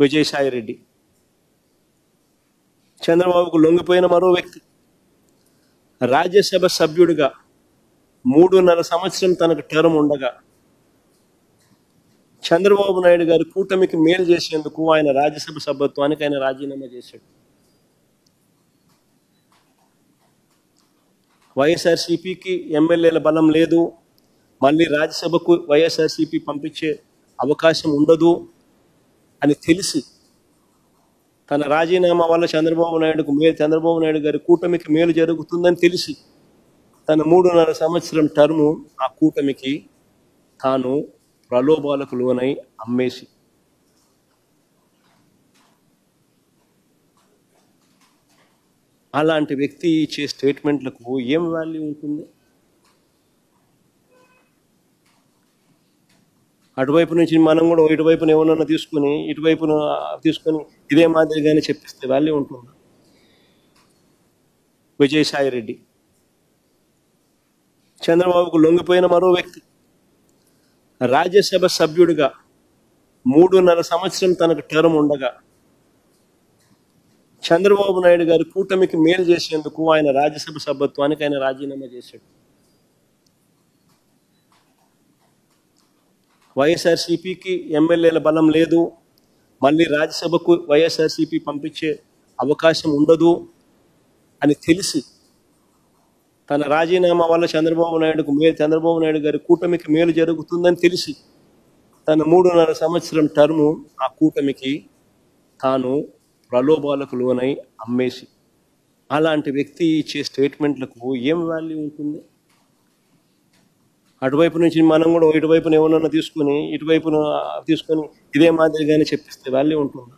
విజయసాయి రెడ్డి. చంద్రబాబుకు లొంగిపోయిన మరో వ్యక్తి. రాజ్యసభ సభ్యుడిగా 3.5 సంవత్సరం తనకు టర్మ్ ఉండగా చంద్రబాబు నాయుడు గారి కూటమికి మేలు చేసేందుకు ఆయన రాజ్యసభ సభ్యత్వానికి ఆయన రాజీనామా చేశాడు. వైఎస్ఆర్సీపీకి ఎమ్మెల్యేల బలం లేదు, మళ్ళీ రాజ్యసభకు వైఎస్ఆర్సీపీ పంపించే అవకాశం ఉండదు అని తెలిసి తన రాజీనామా వల్ల చంద్రబాబు నాయుడు గారి కూటమికి మేలు జరుగుతుందని తెలిసి తన 3.5 సంవత్సరం టర్ము ఆ కూటమికి తాను ప్రలోభాలకు లోనై అమ్మేసి అలాంటి వ్యక్తి ఇచ్చే స్టేట్మెంట్లకు ఏం వాల్యూ ఉంటుంది? అటువైపు నుంచి మనం కూడా ఇటువైపున ఏమన్నా తీసుకుని ఇటువైపున తీసుకొని ఇదే మాదిరిగానే చెప్పిస్తే వాల్యూ ఉంటుంది. విజయసాయి రెడ్డి. చంద్రబాబుకు లొంగిపోయిన మరో వ్యక్తి. రాజ్యసభ సభ్యుడిగా 3.5 సంవత్సరం తనకు టర్మ్ ఉండగా చంద్రబాబు నాయుడు గారి కూటమికి మేలు చేసేందుకు ఆయన రాజ్యసభ సభ్యత్వానికి ఆయన రాజీనామా చేశాడు. వైఎస్ఆర్సీపీకి ఎమ్మెల్యేల బలం లేదు, మళ్ళీ రాజ్యసభకు వైఎస్ఆర్సీపీ పంపించే అవకాశం ఉండదు అని తెలిసి తన రాజీనామా వల్ల చంద్రబాబు నాయుడు గారి కూటమికి మేలు జరుగుతుందని తెలిసి తన 3.5 సంవత్సరం టర్ము ఆ కూటమికి తాను ప్రలోభాలకు లోనై అమ్మేసి అలాంటి వ్యక్తి ఇచ్చే స్టేట్మెంట్లకు ఏం వాల్యూ ఉంటుంది? అటువైపు నుంచి మనం కూడా ఇటువైపున ఏమన్నా తీసుకుని ఇటువైపున తీసుకొని ఇదే మాదిరిగానే చెప్పిస్తే వాల్యూ ఉంటుంది.